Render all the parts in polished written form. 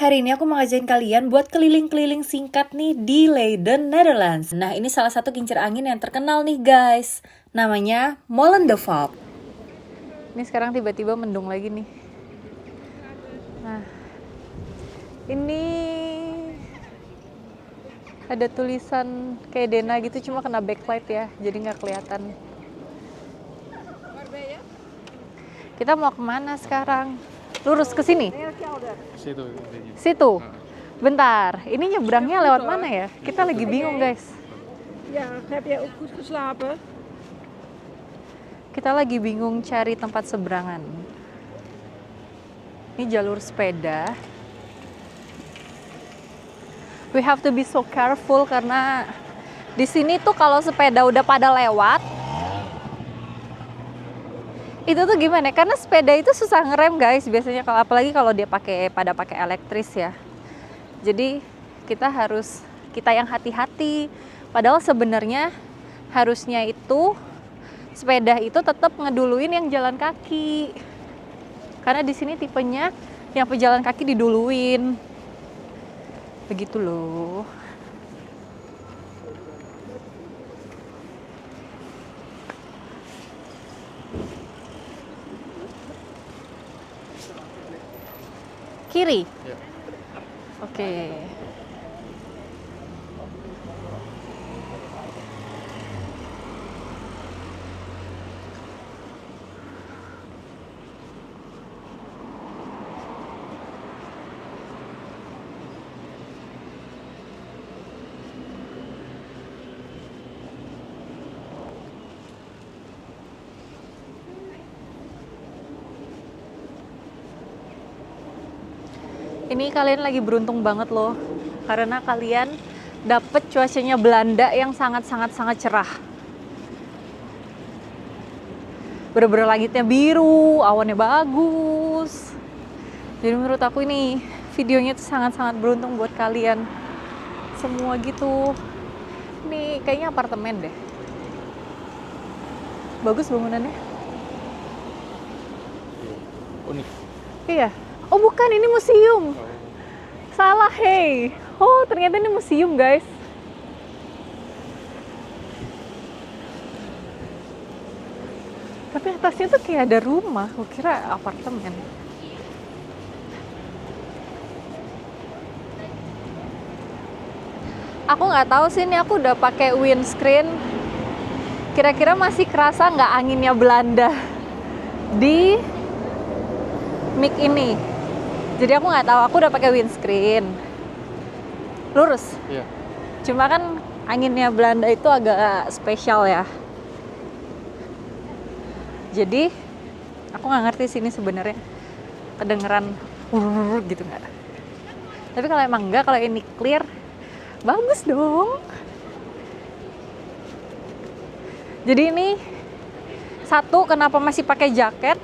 hari ini aku mau ngajarin kalian buat keliling-keliling singkat nih di Leiden, Netherlands. Nah, ini salah satu kincir angin yang terkenal nih guys. Namanya Molen de Valk. Ini sekarang tiba-tiba mendung lagi nih. Nah, ini ada tulisan kayak Dena gitu, cuma kena backlight ya, jadi nggak kelihatan. Kita mau kemana sekarang? Lurus ke sini? Situ. Bentar, ini nyebrangnya lewat mana ya? Kita lagi bingung guys. Ja, heb jij ook goed geslapen? Kita lagi bingung cari tempat seberangan. Ini jalur sepeda. We have to be so careful karena di sini tuh kalau sepeda udah pada lewat, itu tuh gimana? Karena sepeda itu susah ngerem guys. Biasanya kalau apalagi kalau dia pakai elektris ya. Jadi kita yang hati-hati. Padahal sebenarnya harusnya itu sepeda itu tetap ngeduluin yang jalan kaki. Karena di sini tipenya yang pejalan kaki diduluin. Begitu loh. Kiri? Ya. Oke. Ini kalian lagi beruntung banget loh, karena kalian dapet cuacanya Belanda yang sangat cerah. Bener-bener langitnya biru, awannya bagus. Jadi menurut aku ini videonya tuh sangat beruntung buat kalian semua gitu. Ini kayaknya apartemen deh. Bagus bangunannya. Unik. Iya. Oh bukan, ini museum. Salah, hey. Oh ternyata ini museum guys. Tapi atasnya tuh kayak ada rumah. Aku kira apartemen. Aku nggak tahu sih, ini aku udah pakai windscreen. Kira-kira masih kerasa nggak anginnya Belanda di mic ini? Jadi aku nggak tahu, aku udah pakai windscreen. Lurus. Iya. Cuma kan anginnya Belanda itu agak spesial ya. Jadi aku nggak ngerti sini sebenarnya kedengeran gitu nggak. Tapi kalau emang enggak, kalau ini clear, bagus dong. Jadi ini satu, kenapa masih pakai jaket?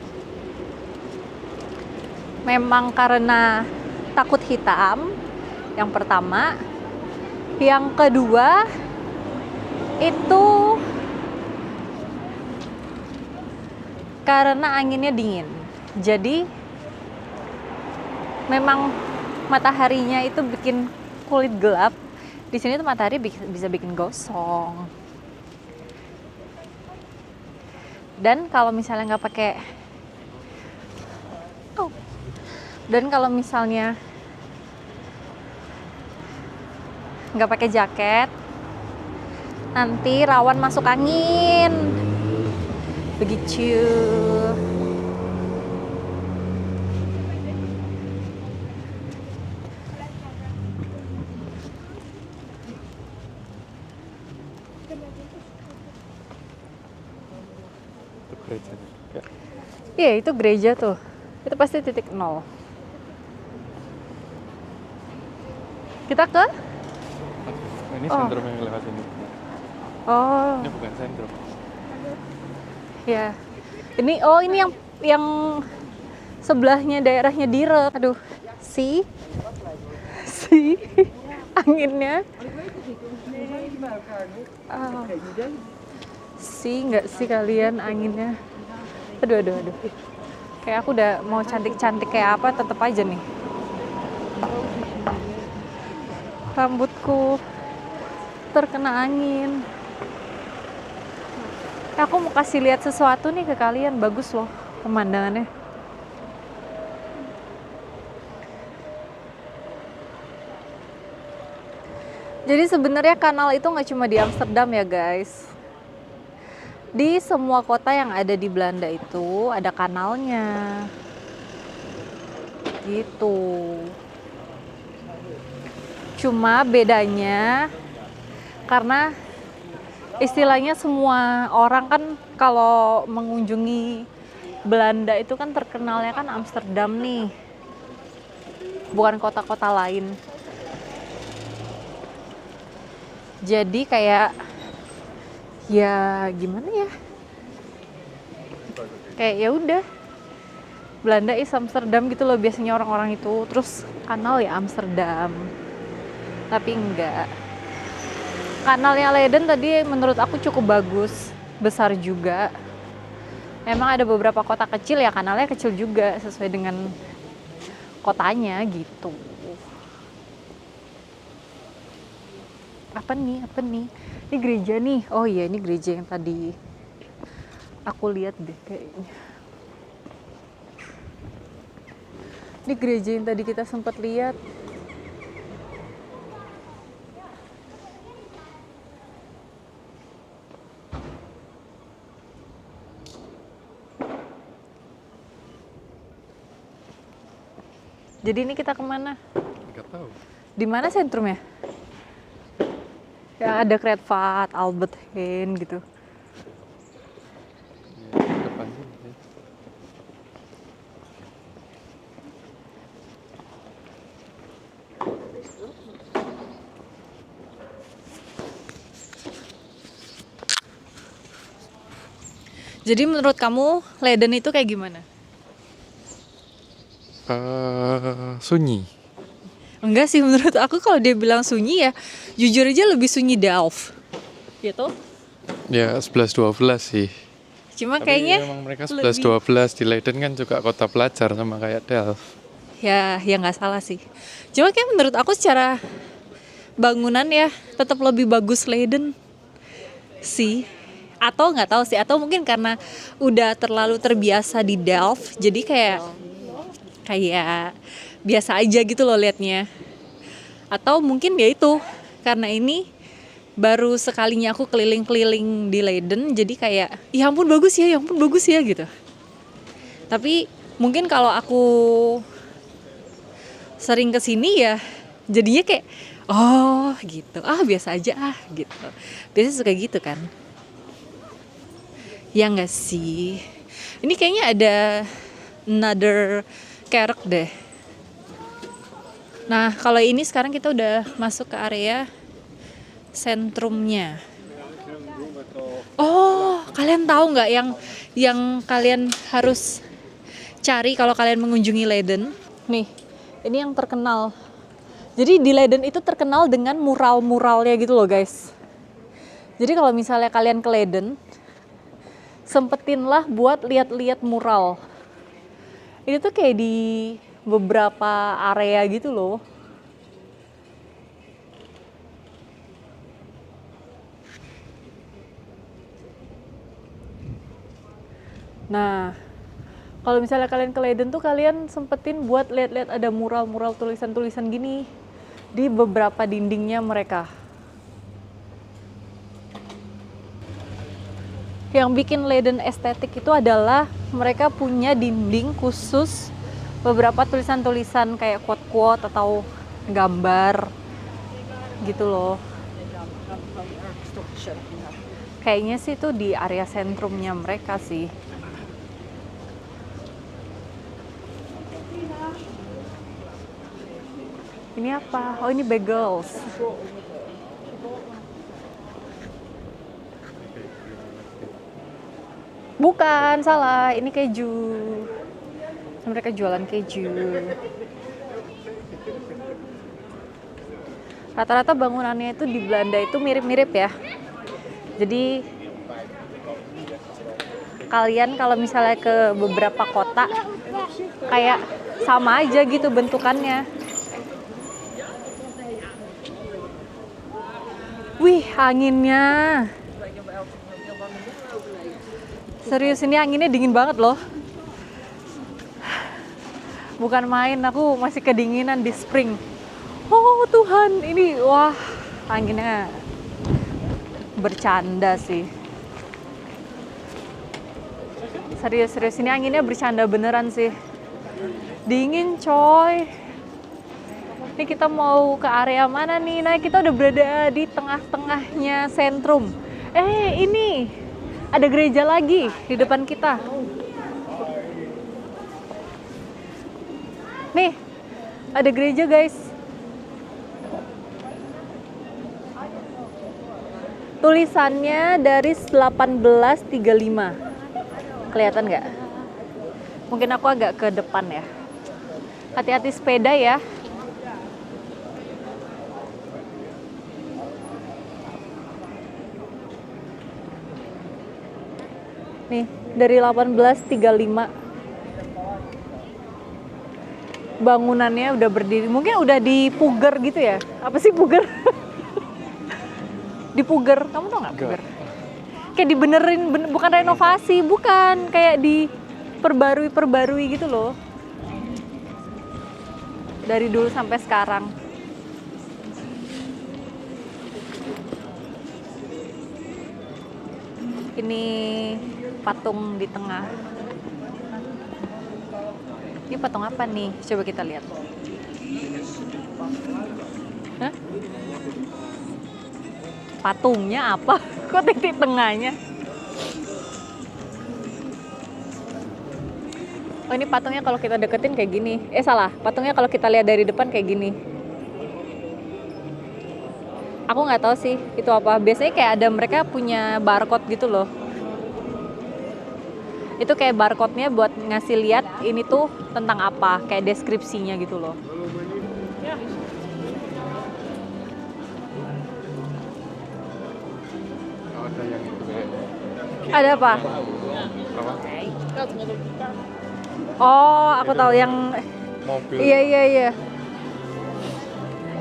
Memang karena takut hitam, yang pertama. Yang kedua, itu karena anginnya dingin. Jadi, memang mataharinya itu bikin kulit gelap. Di sini tuh matahari bisa bikin gosong. Dan kalau misalnya nggak pakai nggak pakai jaket, nanti rawan masuk angin. Begitu. Itu gerejanya. Ya. Iya, itu gereja tuh. Itu pasti titik nol. Kita ke? Ini sentrum yang lewat sini. Oh, Ini bukan sentrum. ya. Ini yang sebelahnya daerahnya Dire. Aduh, si anginnya. Oh. Nggak sih kalian anginnya. Aduh. Kayak aku udah mau cantik-cantik kayak apa, tetep aja nih. Rambutku terkena angin. Aku mau kasih lihat sesuatu nih ke kalian, bagus loh pemandangannya. Jadi sebenarnya kanal itu nggak cuma di Amsterdam ya guys. Di semua kota yang ada di Belanda itu ada kanalnya. Gitu. Cuma bedanya karena istilahnya semua orang kan kalau mengunjungi Belanda itu kan terkenalnya kan Amsterdam nih. Bukan kota-kota lain. Jadi kayak ya gimana ya? Kayak ya udah. Belanda is Amsterdam gitu loh biasanya orang-orang itu. Terus kanal ya Amsterdam. Tapi enggak. Kanalnya Leiden tadi menurut aku cukup bagus, besar juga. Memang ada beberapa kota kecil ya kanalnya kecil juga sesuai dengan kotanya gitu. Apa nih? Ini gereja nih. Oh iya, ini gereja yang tadi aku lihat deh kayaknya. Ini gereja yang tadi kita sempat lihat. Jadi ini kita kemana? Nggak tahu. Di mana sentrumnya? Ya ada Kruidvat, Albert Heijn gitu. Ya, depan sini sih. Jadi menurut kamu Leiden itu kayak gimana? Sunyi. Enggak sih, menurut aku kalau dia bilang sunyi ya jujur aja lebih sunyi Delft. Gitu. Ya 11-12 sih. Cuma Tapi kayaknya memang mereka lebih- 11-12 di Leiden kan juga kota pelajar sama kayak Delft. ya nggak salah sih. Cuma kayak menurut aku secara bangunan ya tetap lebih bagus Leiden sih. Atau nggak tahu sih, atau mungkin karena udah terlalu terbiasa di Delft jadi kayak biasa aja gitu loh liatnya. Atau mungkin ya itu karena ini baru sekalinya aku keliling-keliling di Leiden jadi kayak ya ampun bagus ya gitu. Tapi mungkin kalau aku sering kesini ya jadinya kayak oh gitu, biasa aja gitu. Biasanya suka gitu kan. Ya nggak sih. Ini kayaknya ada another kerek deh. Nah kalau ini sekarang kita udah masuk ke area sentrumnya. Oh kalian tahu nggak yang kalian harus cari kalau kalian mengunjungi Leiden? Nih ini yang terkenal. Jadi di Leiden itu terkenal dengan mural-muralnya gitu loh guys. Jadi kalau misalnya kalian ke Leiden sempetinlah buat lihat-lihat mural. Ini tuh kayak di beberapa area gitu loh. Nah, kalau misalnya kalian ke Leiden tuh kalian sempetin buat lihat-lihat ada mural-mural tulisan-tulisan gini di beberapa dindingnya mereka. Yang bikin Leiden estetik itu adalah mereka punya dinding khusus beberapa tulisan-tulisan kayak quote-quote atau gambar gitu loh. Kayaknya sih itu di area sentrumnya mereka sih. Ini apa? Oh ini bagels. Bukan, salah. Ini keju. Mereka jualan keju. Rata-rata bangunannya itu di Belanda itu mirip-mirip ya. Jadi kalian kalau misalnya ke beberapa kota kayak sama aja gitu bentukannya. Wih, anginnya. Serius, ini anginnya dingin banget loh. Bukan main, aku masih kedinginan di spring. Oh Tuhan, ini wah, anginnya bercanda sih. Serius, ini anginnya bercanda beneran sih. Dingin coy. Ini kita mau ke area mana nih? Nah, kita udah berada di tengah-tengahnya sentrum. Ini ada gereja lagi di depan kita. Nih, ada gereja guys. Tulisannya dari 1835. Kelihatan nggak? Mungkin aku agak ke depan ya. Hati-hati sepeda ya. Nih, dari 1835. Bangunannya udah berdiri. Mungkin udah dipuger gitu ya? Apa sih puger? Dipuger. Kamu tau nggak puger? Kayak dibenerin, bukan renovasi, bukan. Kayak diperbarui gitu loh. Dari dulu sampai sekarang. Ini patung di tengah. Ini patung apa nih? Coba kita lihat. Hah? Patungnya apa? Kok titik tengahnya? Oh, ini patungnya kalau kita deketin kayak gini. Salah. Patungnya kalau kita lihat dari depan kayak gini. Aku nggak tahu sih itu apa. Biasanya kayak ada mereka punya barcode gitu loh. Itu kayak barcode-nya buat ngasih lihat ini tuh tentang apa, kayak deskripsinya gitu loh. Ada yang itu kayak Ada apa? apa? Oh, aku tahu yang Mobil. iya.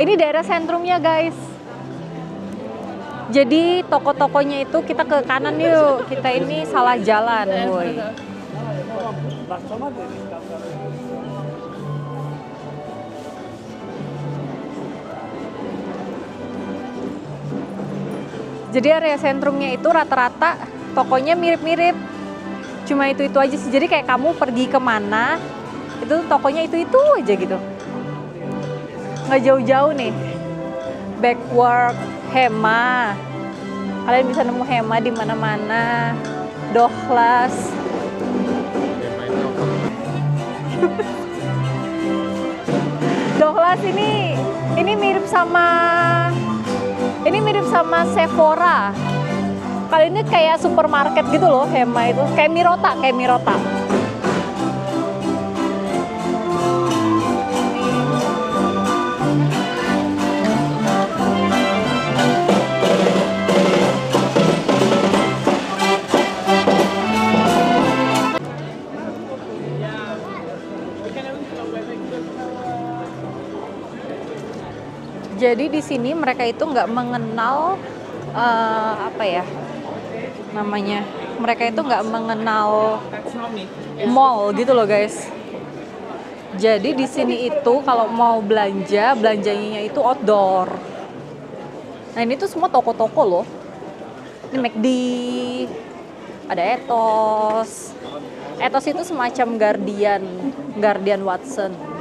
Ini daerah sentrumnya, guys. Jadi toko-tokonya itu kita ke kanan yuk. Kita ini salah jalan, boy. Jadi area sentrumnya itu rata-rata tokonya mirip-mirip. Cuma itu aja sih. Jadi kayak kamu pergi kemana, itu tokonya itu aja gitu. Nggak jauh-jauh nih. Backwork, Hema. Kalian bisa nemu Hema di mana-mana. Douglas. Douglas ini mirip sama Sephora. Kali ini kayak supermarket gitu loh, Hema itu. Kayak Mirota. Jadi di sini mereka itu nggak mengenal apa ya namanya. Mereka itu nggak mengenal mall gitu loh guys. Jadi di sini itu kalau mau belanjanya itu outdoor. Nah ini tuh semua toko-toko loh. Ini McD, ada Ethos. Ethos itu semacam Guardian Watson.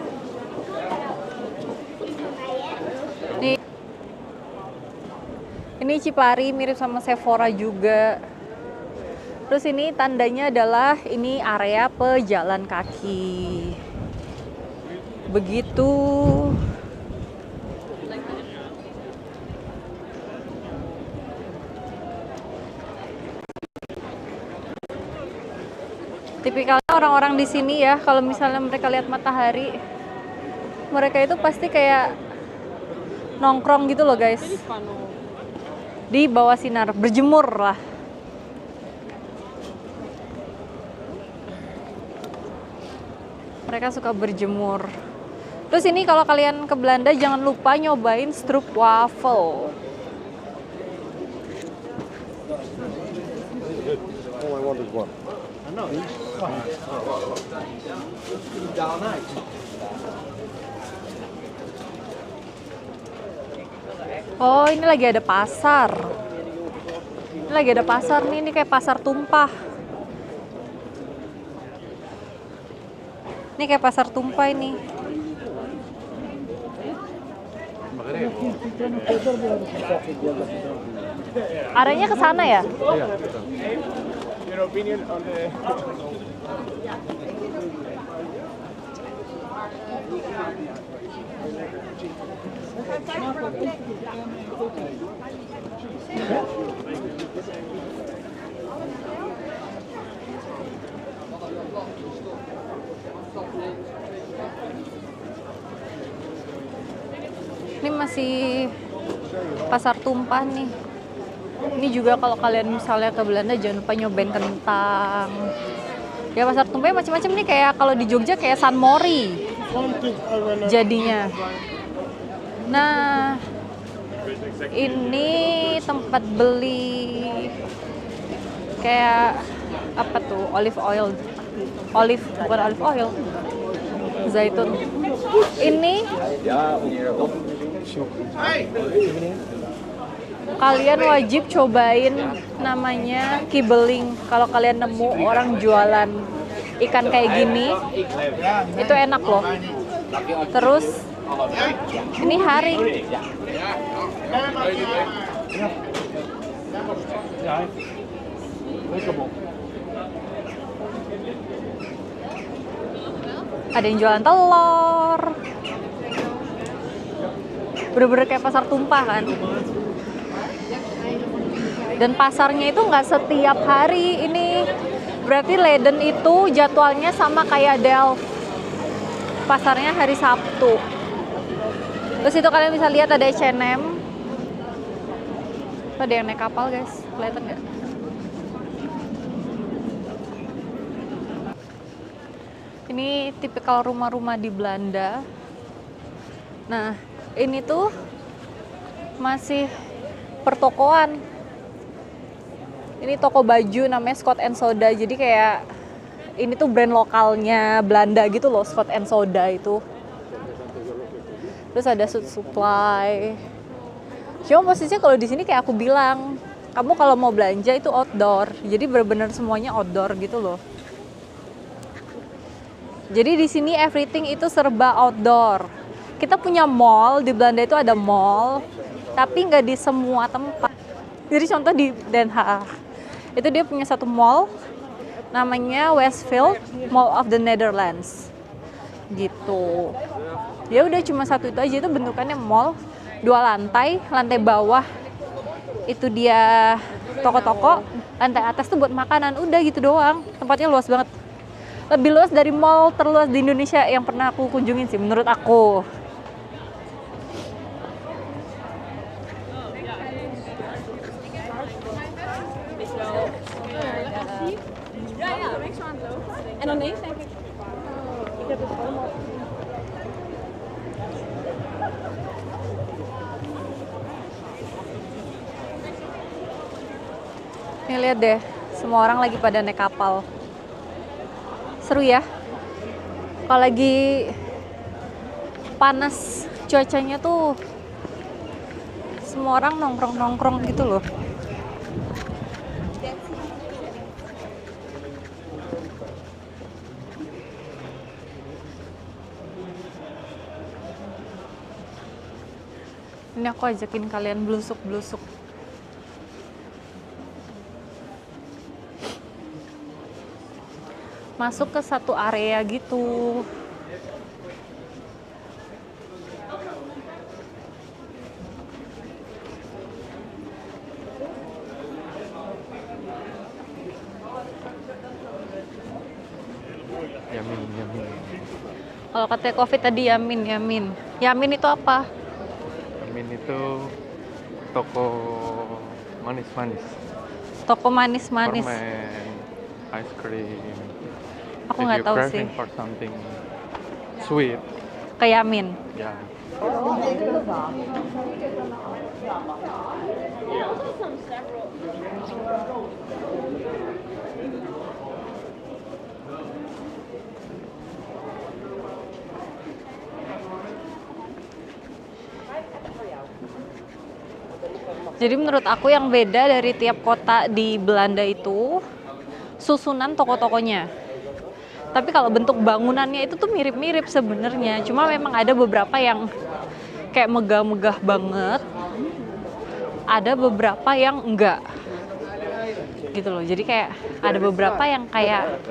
Ini Cipari mirip sama Sephora juga. Terus ini tandanya adalah ini area pejalan kaki. Begitu. Tipikalnya orang-orang di sini ya, kalau misalnya mereka lihat matahari, mereka itu pasti kayak nongkrong gitu loh guys. Di bawah sinar, berjemur lah. Mereka suka berjemur. Terus ini kalau kalian ke Belanda jangan lupa nyobain stroopwafel. as one. Oh, ini lagi ada pasar. Ini lagi ada pasar nih, ini kayak pasar tumpah. Ini kayak pasar tumpah ini. Arahnya ke sana ya? Iya, betul. Your opinion on the... Ini masih pasar tumpah nih. Ini juga kalau kalian misalnya ke Belanda jangan lupa nyobain kentang. Ya pasar tumpahnya macam-macam nih, kayak kalau di Jogja kayak San Mori jadinya. Nah, ini tempat beli kayak apa tuh, olive oil, bukan olive oil, zaitun. Ini kalian wajib cobain namanya kibeling. Kalau kalian nemu orang jualan ikan kayak gini, itu enak loh. Terus ini haring. Ada yang jualan telur. Bener-bener kayak pasar tumpah kan. Dan pasarnya itu nggak setiap hari ini. Berarti Leiden itu jadwalnya sama kayak Delft. Pasarnya hari Sabtu. Terus itu kalian bisa lihat ada H&M. Ada yang naik kapal guys, kelihatan nggak? Ini tipikal rumah-rumah di Belanda. Nah, ini tuh masih pertokoan. Ini toko baju namanya Scott and Soda. Jadi kayak ini tuh brand lokalnya Belanda gitu loh, Scott and Soda itu. Terus ada Suit Supply. Cuma posisinya kalau di sini kayak aku bilang, kamu kalau mau belanja itu outdoor. Jadi benar-benar semuanya outdoor gitu loh. Jadi di sini everything itu serba outdoor. Kita punya mall, di Belanda itu ada mall, tapi nggak di semua tempat. Jadi contoh di Den Haag, itu dia punya satu mall, namanya Westfield Mall of the Netherlands. Gitu. Ya udah cuma satu itu aja, itu bentukannya mall, 2 lantai, lantai bawah itu dia toko-toko, lantai atas tuh buat makanan, udah gitu doang. Tempatnya luas banget. Lebih luas dari mall terluas di Indonesia yang pernah aku kunjungin sih menurut aku. En dan ineens denk ik, ik heb het allemaal. Nih lihat deh, semua orang lagi pada naik kapal. Seru ya. Kalau lagi panas cuacanya tuh semua orang nongkrong-nongkrong gitu loh. Ini aku ajakin kalian blusuk-blusuk. Masuk ke satu area gitu. Yamin, Yamin. Kalau katanya COVID tadi Yamin, Yamin. Yamin itu apa? Yamin itu toko manis-manis. Toko manis-manis. Permen, ice cream. Aku nggak tahu sih. If you're craving for something sweet, Ke Yamin. ya. Jadi menurut aku yang beda dari tiap kota di Belanda itu susunan toko-tokonya. Tapi kalau bentuk bangunannya itu tuh mirip-mirip sebenarnya. Cuma memang ada beberapa yang kayak megah-megah banget. Ada beberapa yang enggak. Gitu loh. Jadi kayak ada beberapa yang kayak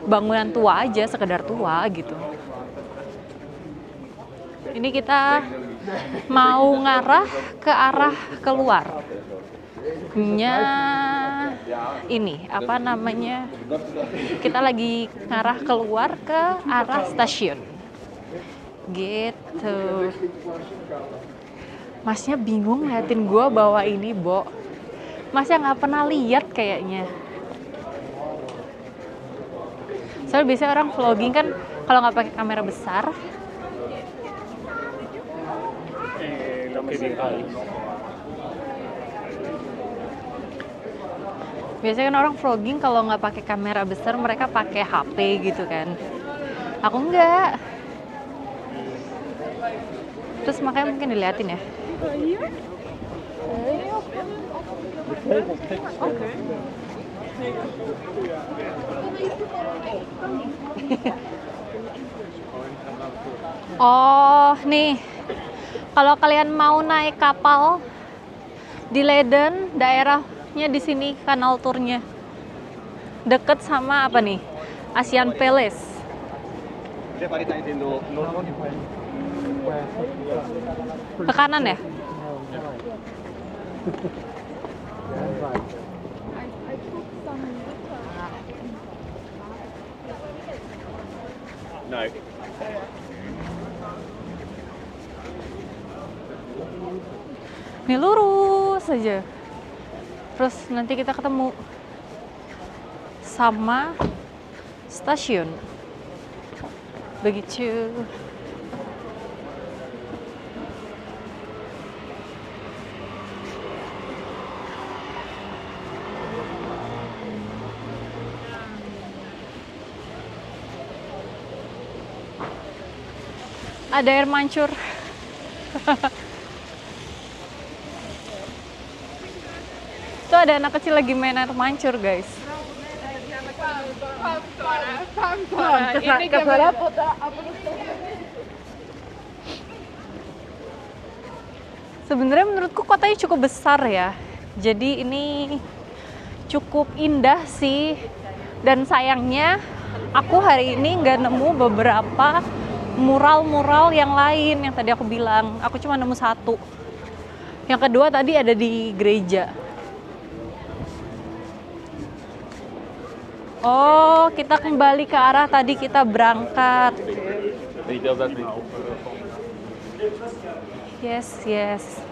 bangunan tua aja, sekedar tua gitu. Ini kita mau ngarah ke arah keluar. Ini apa namanya? Kita lagi ngarah keluar ke arah stasiun. Gitu. Masnya bingung ngeliatin gua bawa ini, Bo. Masnya nggak pernah lihat kayaknya. Soalnya biasanya orang vlogging kan kalau nggak pakai kamera besar. Biasanya kan orang vlogging kalau nggak pakai kamera besar mereka pakai HP gitu kan. Aku enggak. Terus makanya mungkin diliatin ya. Oh, nih. Kalau kalian mau naik kapal di Leiden, daerahnya di sini kanal turnya. Deket sama apa nih? Asian Palace. Ke kanan ya? No. Nih lurus aja. Terus nanti kita ketemu sama stasiun. Begitu. Ada air mancur. Tuh ada anak kecil lagi main air mancur, guys. Sebenarnya menurutku kotanya cukup besar ya. Jadi ini cukup indah sih. Dan sayangnya aku hari ini nggak nemu beberapa mural-mural yang lain yang tadi aku bilang. Aku cuma nemu satu. Yang kedua tadi ada di gereja. Oh, kita kembali ke arah tadi kita berangkat. Yes, yes.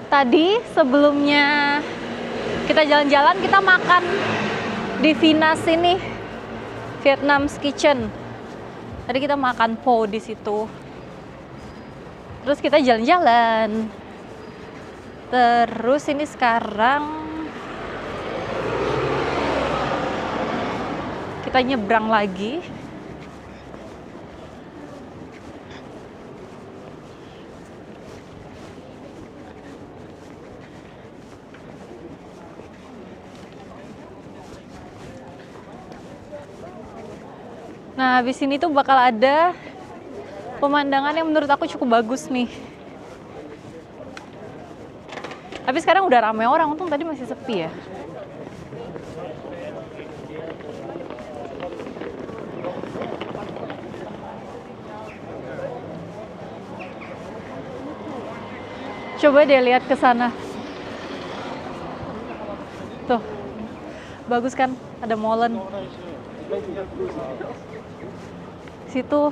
Tadi sebelumnya kita jalan-jalan, kita makan di Vinas ini, Vietnam's Kitchen. Tadi kita makan pho di situ. Terus kita jalan-jalan. Terus ini sekarang kita nyebrang lagi. Nah, habis ini tuh bakal ada pemandangan yang menurut aku cukup bagus nih. Tapi sekarang udah ramai orang, untung tadi masih sepi ya. Coba deh lihat ke sana. Tuh, bagus kan? Ada molen. Situ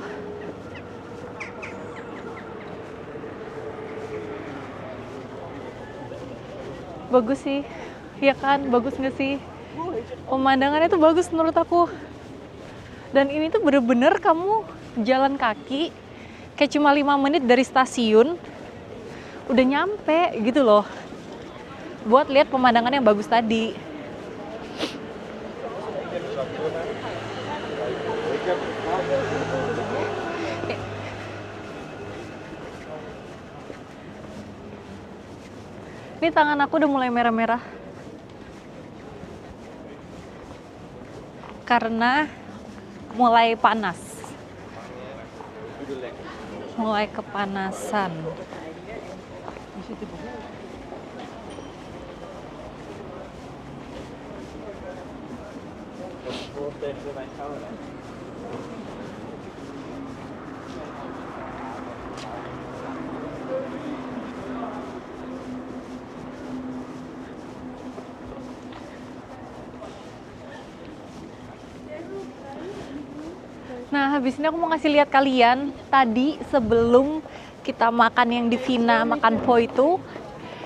Bagus sih. Ya kan, bagus nggak sih? Pemandangannya tuh bagus menurut aku. Dan ini tuh bener-bener kamu jalan kaki kayak cuma 5 menit dari stasiun udah nyampe gitu loh. Buat lihat pemandangan yang bagus tadi. Ini tangan aku udah mulai merah-merah. Karena mulai panas. Mulai kepanasan. Nah, habis ini aku mau ngasih lihat kalian tadi sebelum kita makan yang di Vina, makan pho itu,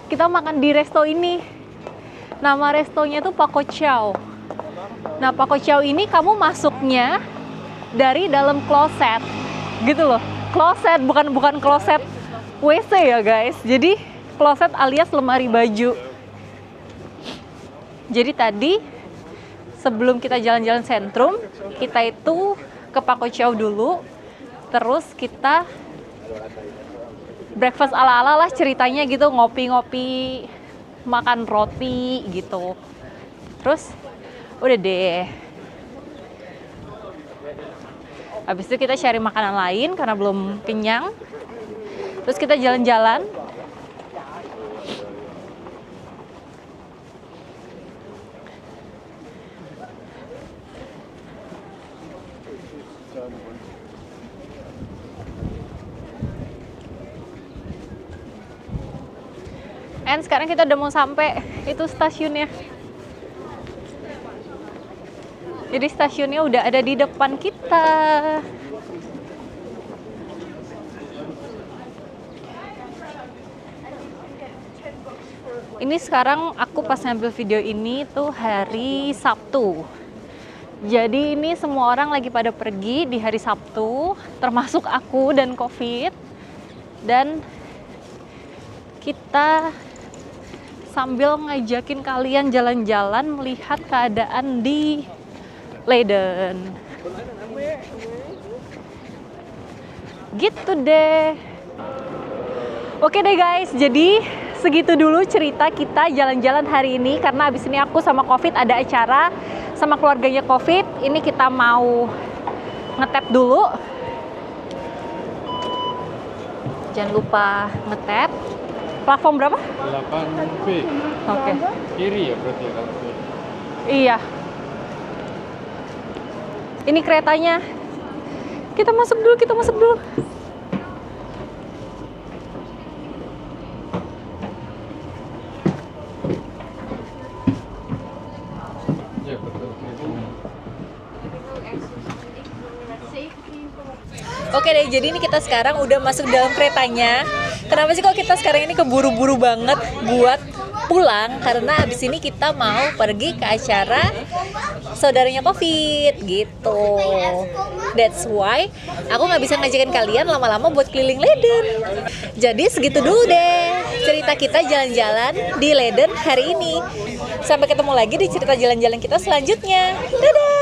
kita makan di resto ini. Nama restonya tuh Pak Ko Chow. Nah, Pak Ko Chow ini kamu masuknya dari dalam kloset, gitu loh. Kloset, bukan kloset WC ya guys. Jadi kloset alias lemari baju. Jadi tadi sebelum kita jalan-jalan sentrum, kita itu ke Pak Ko Chow dulu, terus kita breakfast ala-ala lah ceritanya gitu, ngopi-ngopi, makan roti gitu. Terus udah deh. Habis itu kita cari makanan lain karena belum kenyang. Terus kita jalan-jalan. And sekarang kita udah mau sampai itu stasiunnya. Jadi stasiunnya udah ada di depan kita. Ini sekarang aku pas ngambil video ini tuh hari Sabtu. Jadi ini semua orang lagi pada pergi di hari Sabtu, termasuk aku dan Covid. Dan kita sambil ngajakin kalian jalan-jalan melihat keadaan di Leiden. Gitu deh. Oke deh guys, jadi segitu dulu cerita kita jalan-jalan hari ini. Karena abis ini aku sama Covid ada acara sama keluarganya Covid. Ini kita mau ngetap dulu. Jangan lupa ngetap. Platform berapa? 8B. Oke. Kiri ya berarti ya kalau B. Iya. Ini keretanya. Kita masuk dulu, kita masuk dulu. Ya betul. Oke deh, jadi ini kita sekarang udah masuk dalam keretanya. Kenapa sih kok kita sekarang ini keburu-buru banget buat pulang? Karena habis ini kita mau pergi ke acara saudaranya Covid gitu. That's why aku nggak bisa ngajakin kalian lama-lama buat keliling Leiden. Jadi segitu dulu deh cerita kita jalan-jalan di Leiden hari ini. Sampai ketemu lagi di cerita jalan-jalan kita selanjutnya. Dadah!